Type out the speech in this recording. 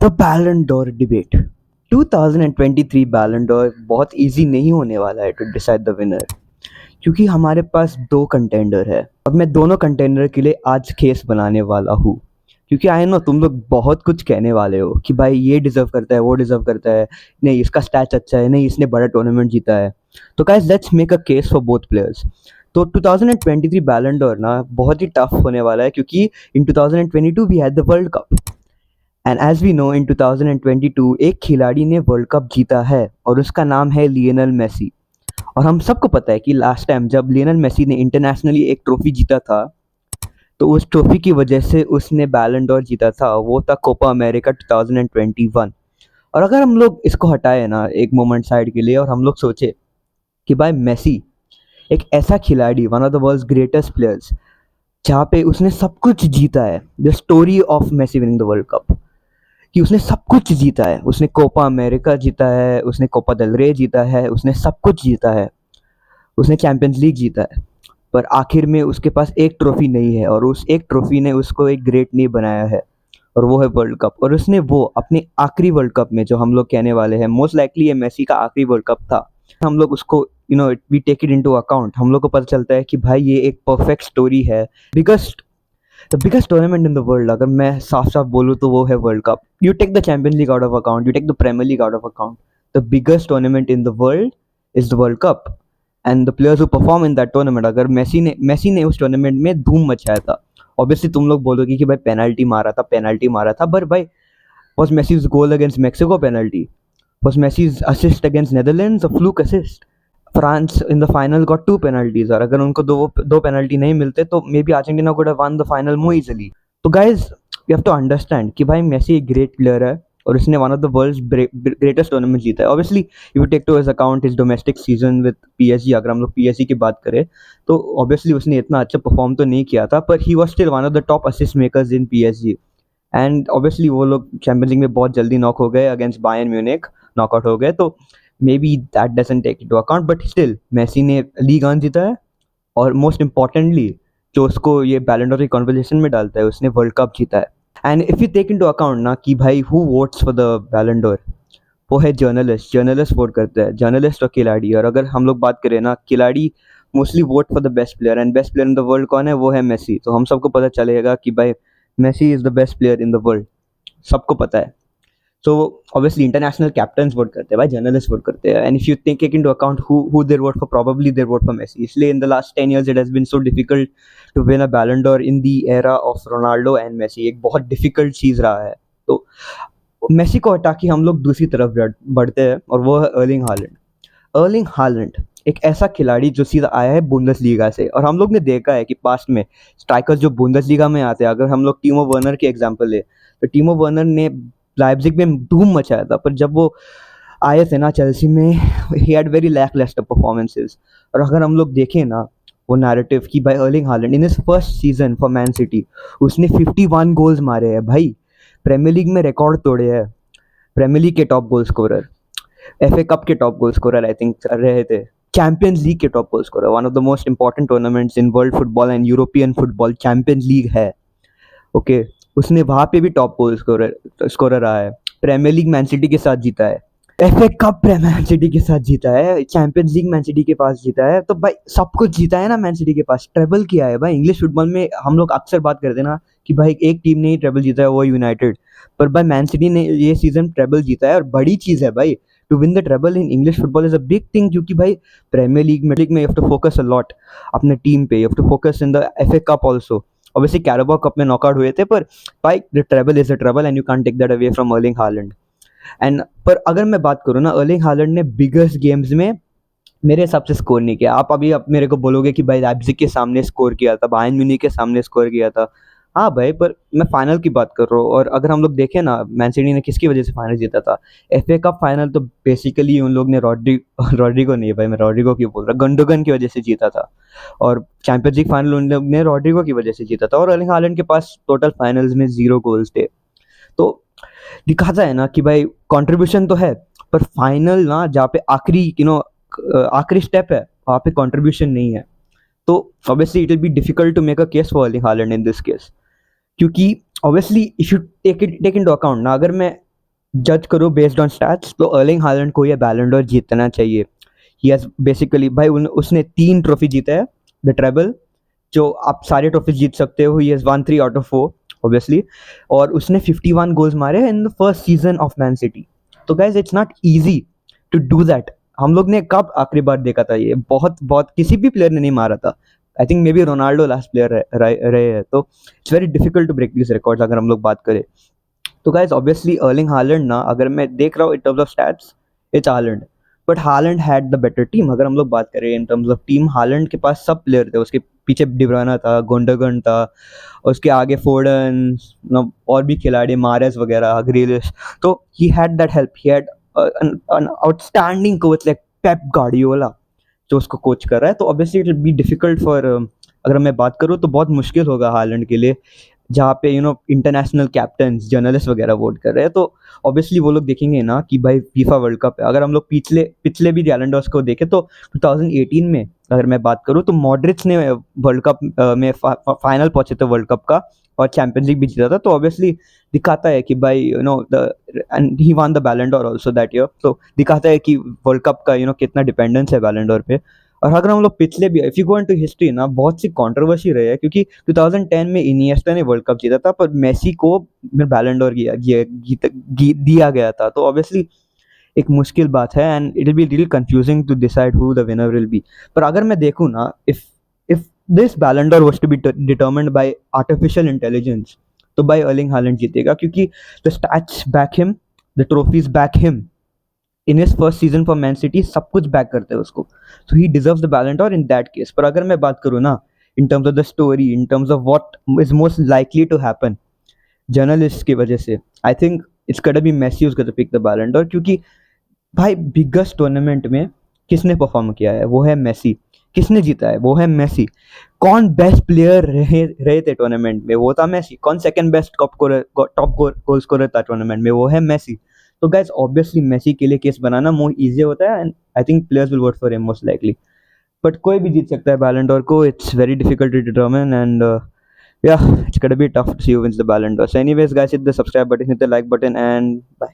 The Ballon door debate 2023 बैलन door बहुत easy नहीं होने वाला है टू डिसाइड द विनर, क्योंकि हमारे पास दो कंटेंडर है और मैं दोनों कंटेंडर के लिए आज केस बनाने वाला हूँ। क्योंकि आई नो तुम लोग बहुत कुछ कहने वाले हो कि भाई ये डिजर्व करता है, वो डिजर्व करता है, नहीं इसका स्टैच अच्छा है, नहीं इसने बड़ा टूर्नामेंट जीता है। तो guys let's make a case for both players. तो 2023 बैलन डोर ना बहुत ही टफ होने वाला है, क्योंकि in 2022 we had the world cup and as we know in 2022 एक खिलाड़ी ने वर्ल्ड कप जीता है और उसका नाम है लियोनेल मेसी। और हम सबको पता है कि लास्ट टाइम जब लियोनेल मेसी ने इंटरनेशनली एक ट्रॉफी जीता था, तो उस ट्रॉफी की वजह से उसने बैलन डोर जीता था, वो था कोपा अमेरिका 2021। और अगर हम लोग इसको हटाए ना एक मोमेंट साइड के लिए और हम लोग सोचे कि भाई मेसी एक ऐसा खिलाड़ी, one of the world's greatest players, जहाँ पे उसने सब कुछ जीता है, the story of Messi winning the world cup, कि उसने सब कुछ जीता है, उसने कोपा अमेरिका जीता है, उसने कोपा देल रे जीता है, उसने सब कुछ जीता है, उसने चैंपियंस लीग जीता है, पर आखिर में उसके पास एक ट्रॉफी नहीं है और उस एक ट्रॉफी ने उसको एक ग्रेट नहीं बनाया है, और वो है वर्ल्ड कप। और उसने वो अपने आखिरी वर्ल्ड कप में, जो हम लोग कहने वाले हैं मोस्ट लाइकली ये मेसी का आखिरी वर्ल्ड कप था, हम लोग उसको we take it into account, हम लोग को पता चलता है कि भाई ये एक परफेक्ट स्टोरी है। Biggest the biggest tournament in the world, अगर मैं साफ साफ बोलूँ तो वो है world cup. You take the champion league out of account, you take the premier league out of account, the biggest tournament in the world is the world cup and the players who perform in that tournament. अगर Messi ने उस tournament में धूम मचाया था। Obviously तुम लोग बोलोगे कि भाई पेनल्टी मारा था, पर भाई was Messi's goal against Mexico penalty? Was Messi's assist against Netherlands a fluke assist? France in the final got two penalties, और अगर उनको दो पेनल्टी नहीं मिलते तो may be Argentina could have won the final more easily. तो guys you have to understand कि भाई मेसी एक ग्रेट प्लेयर है और इसने one of the world's greatest tournament जीता है। Obviously you take to his account his domestic season with PSG, अगर हम लोग पीएसजी की बात करें तो ऑब्वियसली उसने इतना अच्छा परफॉर्म तो नहीं किया था, पर he was still one of the top assist makers in PSG. And obviously वो लोग चैंपियंस लीग में बहुत जल्दी नॉक हो गए अगेंस्ट बायर्न म्यूनिख, नॉकआउट हो गए, तो maybe that doesn't take into account, but still Messi ने लीग वन जीता है और मोस्ट इंपॉर्टेंटली जो उसको ये बैलन डोर की कॉन्वर्सेशन में डालता है, उसने वर्ल्ड कप जीता है। And if you take into account ना कि भाई who votes for the Ballon d'Or, वो है जर्नलिस्ट वोट करते हैं, जर्नलिस्ट और खिलाड़ी। और अगर हम लोग बात करें ना, खिलाड़ी mostly vote for the best player, and best player in the world कौन है, वो है मेसी। तो हम सबको पता चलेगा कि भाई Messi is the best player in the world, सबको पता है। So obviously international captains vote करते हैं भाई, जर्नलिस्ट वोट करते हैं, and if you take into account who they're vote for, probably they're vote for Messi. इसलिए in the last 10 years it has been so difficult to win a Ballon d'Or in the era of Ronaldo and Messi, एक बहुत difficult चीज रहा है। तो Messi को हटा के हम लोग दूसरी तरफ बढ़ते हैं और वो है अर्लिंग हालैंड। अर्लिंग हालैंड एक ऐसा खिलाड़ी जो सीधा आया है बुंदेसलीगा से, और हम लोग ने देखा है कि पास्ट में स्ट्राइकर्स जो बुंदेसलीगा में आते हैं, अगर हम लोग टीमो वर्नर के एग्जांपल ले तो टीमो वर्नर ने लाइप्जिग में धूम मचाया था, पर जब वो आए थे ना चेल्सी में, he had very lacklustre performances. और अगर हम लोग देखें ना वो नैरेटिव कि भाई Erling Haaland in his first season for Man city उसने 51 गोल्स मारे हैं भाई, प्रीमियर लीग में रिकॉर्ड तोड़े हैं, प्रीमियर लीग के top goal scorer, FA Cup के top goal scorer I think रहे थे, चैंपियंस लीग के top goal scorer, one of the most important tournaments in world football and European football Champions League है। Okay, उसने वहां पे भी टॉप गोल स्कोरर रहा है, प्रीमियर लीग मैन सिटी के साथ जीता है, एफए कप मैन सिटी के साथ जीता है, चैंपियंस लीग मैन सिटी के पास जीता है, तो भाई सब कुछ जीता है ना मैन सिटी के पास, ट्रेबल किया है भाई। इंग्लिश फुटबॉल में हम लोग अक्सर बात करते हैं ना कि भाई एक टीम ने ही ट्रेबल जीता है, वो यूनाइटेड, पर भाई मैन सिटी ने ये सीजन ट्रेबल जीता है और बड़ी चीज है भाई। To win the treble in English football is a big thing, क्योंकि भाई प्रीमियर लीग में you have to focus a lot अपने टीम पे, you have to focus in the FA cup also. Obviously Carabao cup में knockout हुए थे, पर भाई the treble is a treble and you can't take that away from Erling Haaland. And पर अगर मैं बात करूँ ना, अर्लिंग हालैंड ने बिगेस्ट गेम्स में मेरे हिसाब से स्कोर नहीं किया। आप अभी मेरे को बोलोगे कि भाई लाइप्जिग के सामने स्कोर किया था, बायर्न म्यूनिख के सामने स्कोर किया था, हाँ भाई, पर मैं फाइनल की बात कर रहा हूँ। और अगर हम लोग देखें ना मैन सिटी ने किसकी वजह से फाइनल जीता था, एफए कप फाइनल तो बेसिकली उन लोग ने रॉड्रिगो नहीं भाई, मैं रॉड्रिगो की बोल रहा, गंडोगन की वजह से जीता था, और चैंपियंस लीग फाइनल उन लोग ने रॉड्रिगो की वजह से जीता था, और अर्लिंग हालैंड के पास टोटल फाइनल्स में 0 गोल्स थे। तो दिखाता है ना कि भाई कंट्रीब्यूशन तो है, पर फाइनल ना जहाँ पे आखिरी आखिरी स्टेप है वहाँ पे कंट्रीब्यूशन नहीं है। तो obviously it will be difficult to make a case for Erling Haaland in this case, क्योंकि obviously if you take into account ना, अगर मैं जज करो बेस्ड ऑन स्टैट्स तो अर्लिंग हालैंड को ये बैलन डोर जीतना चाहिए। ही हैज बेसिकली भाई उसने 3 ट्रॉफी जीता है, द ट्रेबल, जो आप सारे ट्रॉफी जीत सकते हो। He has won 3 out of 4 obviously, और उसने 51 गोल्स मारे in the first season of Man City. तो guys it's not easy to do that. हम लोग ने कब आखिरी बार देखा था ये? बहुत बहुत किसी भी प्लेयर ने नहीं मारा था। I think maybe Ronaldo last player रहे हैं। तो it's very difficult to break this records अगर हम लोग बात करें तो। गाइस ऑब्वियसली अर्लिंग हालैंड ना, अगर मैं देख रहा हूँ इन terms of stats, it's Holland, but Holland had the better team. अगर हम लोग बात करें इन टर्म्स ऑफ टीम, हालैंड के पास सब प्लेयर थे। उसके पीछे डिब्रोना था, गुंडोगन था, उसके आगे फोर्डन, और भी खिलाड़ी, मारेस वगैरह, ग्रिलिश। तो he had that help. He had an outstanding coach like Pep Guardiola जो उसको कोच कर रहा है। तो obviously it will be difficult for, अगर मैं बात करूँ तो बहुत मुश्किल होगा हालैंड के लिए, जहाँ पे इंटरनेशनल कैप्टन्स, जर्नलिस्ट वगैरह वोट कर रहे हैं। तो ऑब्वियसली वो लोग देखेंगे ना कि भाई फीफा वर्ल्ड कप है। अगर हम लोग पिछले पिछले भी कैलेंडर्स को देखें तो 2018 में अगर मैं बात करूँ तो मॉड्रिच ने वर्ल्ड कप में फाइनल पहुंचे थे वर्ल्ड कप का, और चैंपियंस लीग भी जीता था। तो ऑब्वियसली दिखाता है कि भाई the and he one the Ballon door also that year. तो दिखाता है कि वर्ल्ड कप का कितना डिपेंडेंस है बैलन डोर पे। और अगर हम लोग पिछले भी, if you go into history ना, बहुत सी कंट्रोवर्सी रही है, क्योंकि 2010 में इनिएस्टा ने वर्ल्ड कप जीता था पर मेसी को बैलन डोर दिया गया था। तो ऑब्वियसली एक मुश्किल बात है and it will be really confusing to decide who the winner will be. पर अगर मैं देखूँ ना, if if this Ballon d'Or was to be determined by artificial intelligence, तो भाई अर्लिंग हालैंड जीतेगा, क्योंकि the stats back him, the trophies back him. In his first season for Man City सब कुछ बैक करते हैं उसको, तो he deserves the Ballon d'Or in that case. पर अगर मैं बात करूँ ना, in terms of the story, in terms of what is most likely to happen journalist की वजह से, I think it's gonna be Messi who's going to pick the Ballon d'Or। क्योंकि भाई बिगेस्ट टूर्नामेंट में किसने परफॉर्म किया है? वो है मेसी। किसने जीता है? वो है मेसी। कौन बेस्ट प्लेयर रहे थे टूर्नामेंट में? वो था मेसी। कौन second best top goal scorer था टूर्नामेंट में? वो है मेसी। तो गाइस ऑब्वियसली मेसी के लिए केस बनाना मोर इजी होता है and I think players will vote for him most likely. But कोई भी जीत सकता है बैलन डोर को। It's very difficult to determine and yeah, it's gonna be tough to see who wins the Ballon d'Or. So anyways guys, hit the subscribe button, hit the like button, and bye.